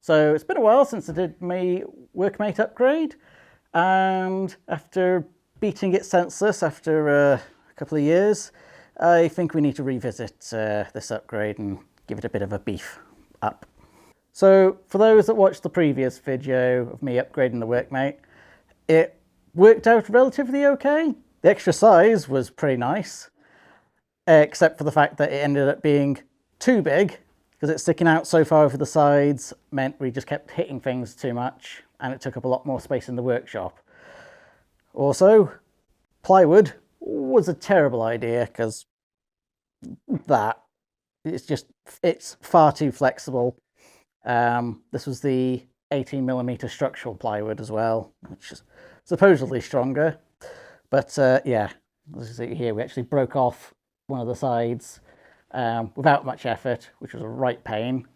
So it's been a while since I did my Workmate upgrade, and after beating it senseless after a couple of years, I think we need to revisit this upgrade and give it a bit of a beef up. So for those that watched the previous video of me upgrading the Workmate, it worked out relatively okay. The extra size was pretty nice, except for the fact that it ended up being too big, because it's sticking out so far over the sides meant we just kept hitting things too much, and it took up a lot more space in the workshop. Also, plywood was a terrible idea, because it's far too flexible. This was the 18mm structural plywood as well, which is supposedly stronger. But yeah, as you see here, we actually broke off one of the sides without much effort, which was a right pain.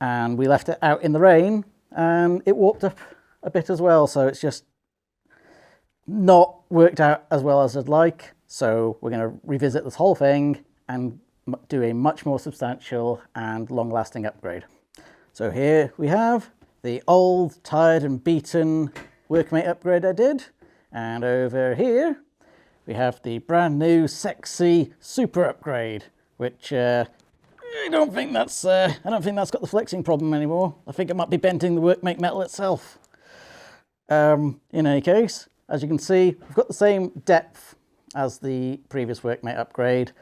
And we left it out in the rain, and it warped up a bit as well. So it's just not worked out as well as I'd like. So we're going to revisit this whole thing and do a much more substantial and long-lasting upgrade. So here we have the old, tired and beaten Workmate upgrade I did. And over here we have the brand new, sexy super upgrade, which I don't think that's got the flexing problem anymore. I think it might be bending the Workmate metal itself. In any case, as you can see, we've got the same depth as the previous Workmate upgrade,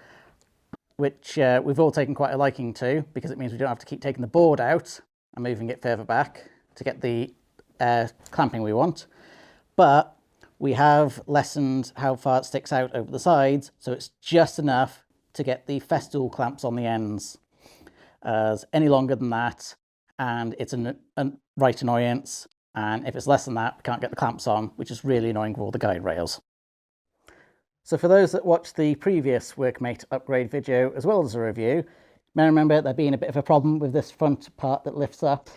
which we've all taken quite a liking to, because it means we don't have to keep taking the board out and moving it further back to get the clamping we want. But we have lessened how far it sticks out over the sides, so it's just enough to get the festool clamps on the ends. As any longer than that, and it's a right annoyance, and if it's less than that, we can't get the clamps on, which is really annoying with all the guide rails. So for those that watched the previous Workmate upgrade video as well as a review, you may remember there being a bit of a problem with this front part that lifts up,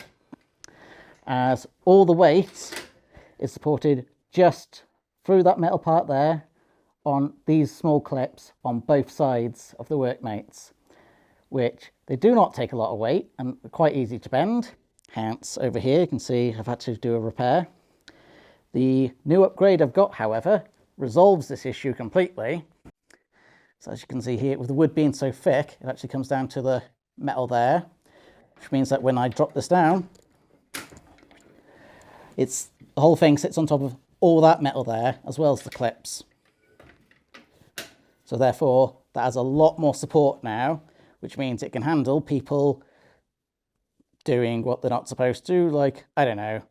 as all the weight is supported just through that metal part there on these small clips on both sides of the Workmates, which they do not take a lot of weight and are quite easy to bend. Hence, over here you can see I've had to do a repair. The new upgrade I've got, however, resolves this issue completely. So as you can see here, with the wood being so thick, it actually comes down to the metal there, which means that when I drop this down, the whole thing sits on top of all that metal there, as well as the clips. So therefore, that has a lot more support now, which means it can handle people doing what they're not supposed to, like, I don't know,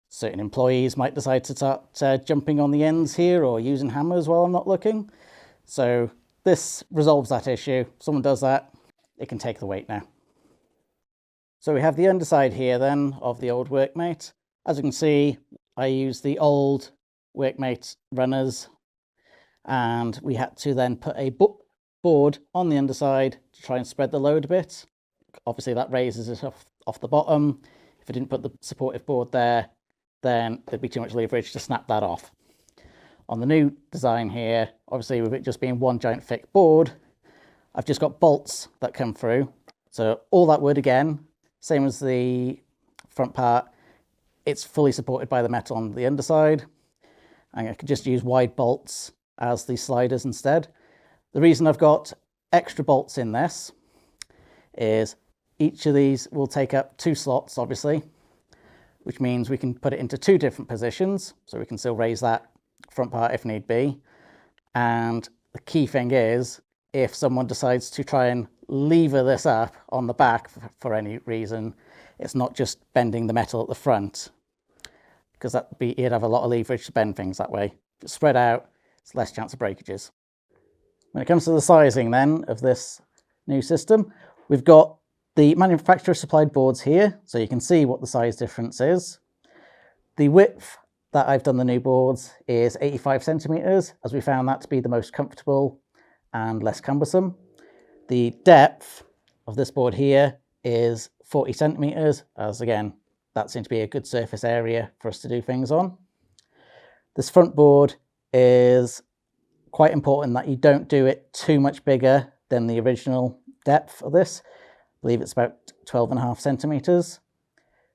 certain employees might decide to start jumping on the ends here or using hammers while I'm not looking. So this resolves that issue. If someone does that, it can take the weight now. So we have the underside here then of the old Workmate. As you can see, I used the old Workmate runners, and we had to then put a board on the underside to try and spread the load a bit. Obviously that raises it off the bottom. If I didn't put the supportive board there, then there'd be too much leverage to snap that off. On the new design here, obviously with it just being one giant thick board, I've just got bolts that come through. So all that wood again, same as the front part, it's fully supported by the metal on the underside. And I could just use wide bolts as the sliders instead. The reason I've got extra bolts in this is each of these will take up 2 slots, obviously, which means we can put it into 2 different positions, so we can still raise that front part if need be. And the key thing is, if someone decides to try and lever this up on the back for any reason, it's not just bending the metal at the front, because you'd have a lot of leverage to bend things that way. If it's spread out, it's less chance of breakages. When it comes to the sizing then of this new system, we've got the manufacturer supplied boards here, so you can see what the size difference is. The width that I've done the new boards is 85 centimeters, as we found that to be the most comfortable and less cumbersome. The depth of this board here is 40 centimeters, as again, that seems to be a good surface area for us to do things on. This front board is quite important that you don't do it too much bigger than the original depth of this. I believe it's about 12.5 centimeters.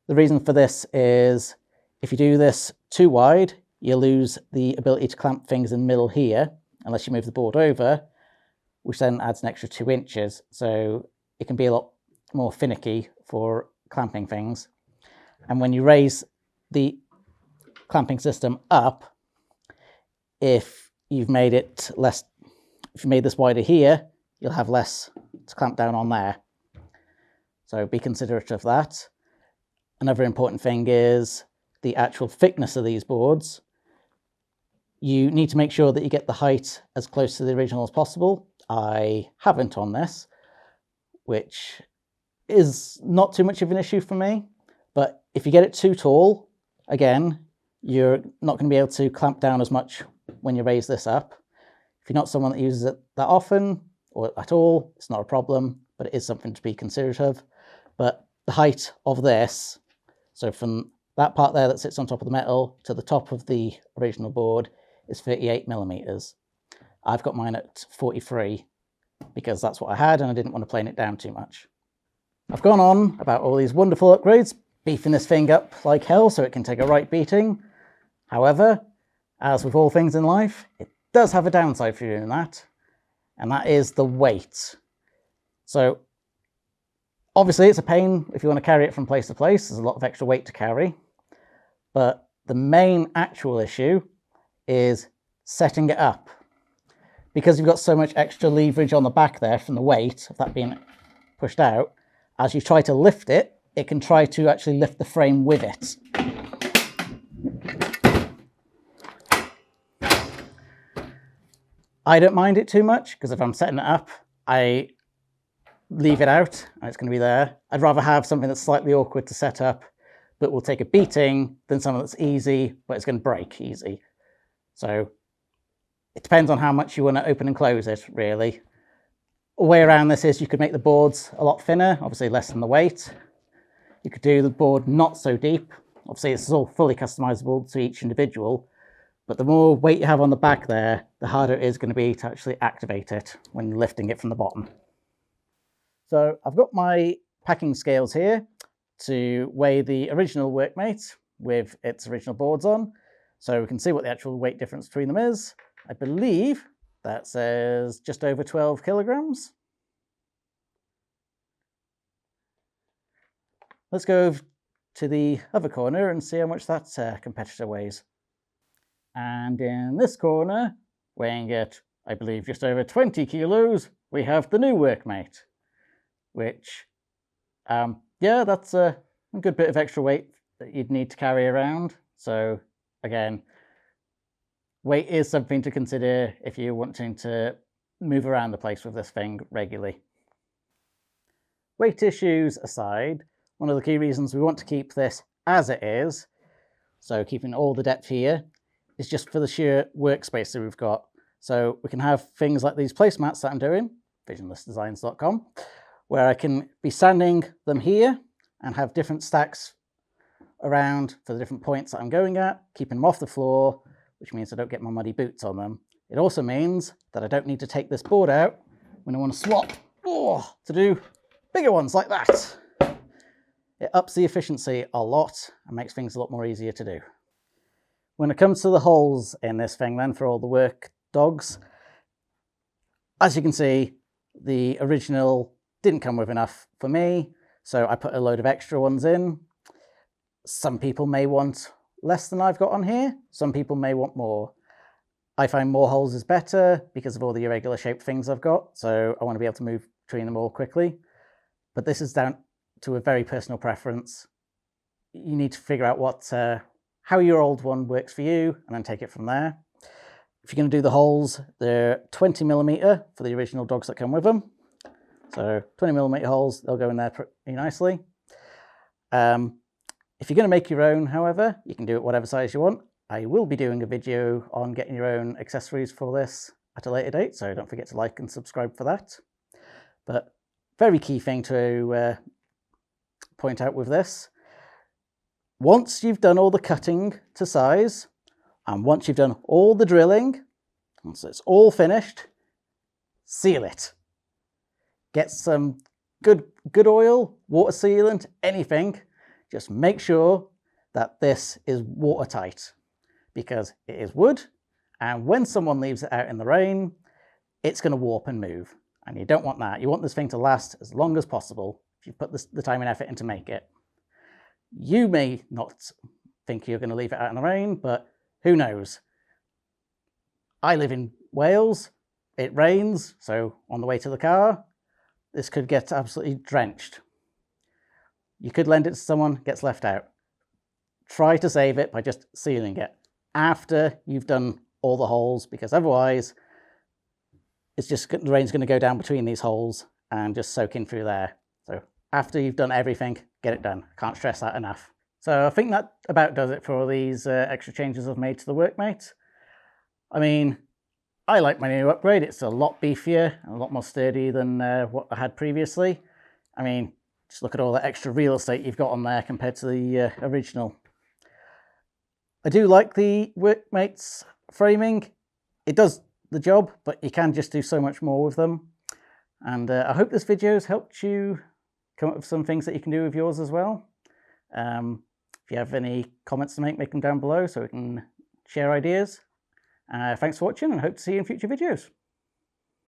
The reason for this is if you do this too wide, you lose the ability to clamp things in the middle here, unless you move the board over, which then adds an extra 2 inches. So it can be a lot more finicky for clamping things. And when you raise the clamping system up, if you've made it less, if you made this wider here, you'll have less to clamp down on there. So be considerate of that. Another important thing is the actual thickness of these boards. You need to make sure that you get the height as close to the original as possible. I haven't on this, which is not too much of an issue for me. But if you get it too tall, again, you're not going to be able to clamp down as much when you raise this up. If you're not someone that uses it that often or at all, it's not a problem, but it is something to be considerate of. But the height of this, so from that part there that sits on top of the metal to the top of the original board, is 38 millimeters. I've got mine at 43 because that's what I had and I didn't want to plane it down too much. I've gone on about all these wonderful upgrades, beefing this thing up like hell so it can take a right beating. However, as with all things in life, it does have a downside for doing that, and that is the weight. So obviously it's a pain if you want to carry it from place to place. There's a lot of extra weight to carry, but the main actual issue is setting it up. Because you've got so much extra leverage on the back there from the weight of that being pushed out, as you try to lift it, it can try to actually lift the frame with it. I don't mind it too much because if I'm setting it up, I leave it out and it's going to be there. I'd rather have something that's slightly awkward to set up but will take a beating than something that's easy but it's going to break easy. So it depends on how much you want to open and close it, really. A way around this is you could make the boards a lot thinner, obviously less than the weight. You could do the board not so deep. Obviously this is all fully customizable to each individual, but the more weight you have on the back there, the harder it is going to be to actually activate it when lifting it from the bottom. So I've got my packing scales here to weigh the original Workmate with its original boards on, so we can see what the actual weight difference between them is. I believe that says just over 12 kilograms. Let's go to the other corner and see how much that competitor weighs. And in this corner, weighing at, I believe, just over 20 kilos, we have the new Workmate, which, yeah, that's a good bit of extra weight that you'd need to carry around. So again, weight is something to consider if you're wanting to move around the place with this thing regularly. Weight issues aside, one of the key reasons we want to keep this as it is, so keeping all the depth here, is just for the sheer workspace that we've got. So we can have things like these placemats that I'm doing, visionlessdesigns.com, where I can be sanding them here and have different stacks around for the different points that I'm going at, keeping them off the floor, which means I don't get my muddy boots on them. It also means that I don't need to take this board out when I want to swap to do bigger ones like that. It ups the efficiency a lot and makes things a lot more easier to do. When it comes to the holes in this thing then for all the work dogs, as you can see, the original didn't come with enough for me, so I put a load of extra ones in. Some people may want less than I've got on here, some people may want more. I find more holes is better because of all the irregular shaped things I've got, so I want to be able to move between them all quickly. But this is down to a very personal preference. You need to figure out what how your old one works for you and then take it from there. If you're going to do the holes, they're 20 millimeter for the original dogs that come with them. So 20 millimeter holes, they'll go in there pretty nicely. If you're going to make your own, however, you can do it whatever size you want. I will be doing a video on getting your own accessories for this at a later date, so don't forget to like and subscribe for that. But very key thing to point out with this, once you've done all the cutting to size, and once you've done all the drilling, once it's all finished, seal it. Get some good oil, water sealant, anything. Just make sure that this is watertight, because it is wood, and when someone leaves it out in the rain, it's going to warp and move, and you don't want that. You want this thing to last as long as possible if you put the time and effort in to make it. You may not think you're going to leave it out in the rain, but who knows? I live in Wales, it rains, so on the way to the car, this could get absolutely drenched. You could lend it to someone, gets left out. Try to save it by just sealing it after you've done all the holes, because otherwise it's just, the rain's going to go down between these holes and just soak in through there. So after you've done everything, get it done. Can't stress that enough. So I think that about does it for all these extra changes I've made to the Workmate. I mean, I like my new upgrade. It's a lot beefier and a lot more sturdy than what I had previously. I mean, just look at all the extra real estate you've got on there compared to the original. I do like the Workmate's framing. It does the job, but you can just do so much more with them. And I hope this video has helped you come up with some things that you can do with yours as well. If you have any comments to make them down below so we can share ideas. Thanks for watching, and hope to see you in future videos.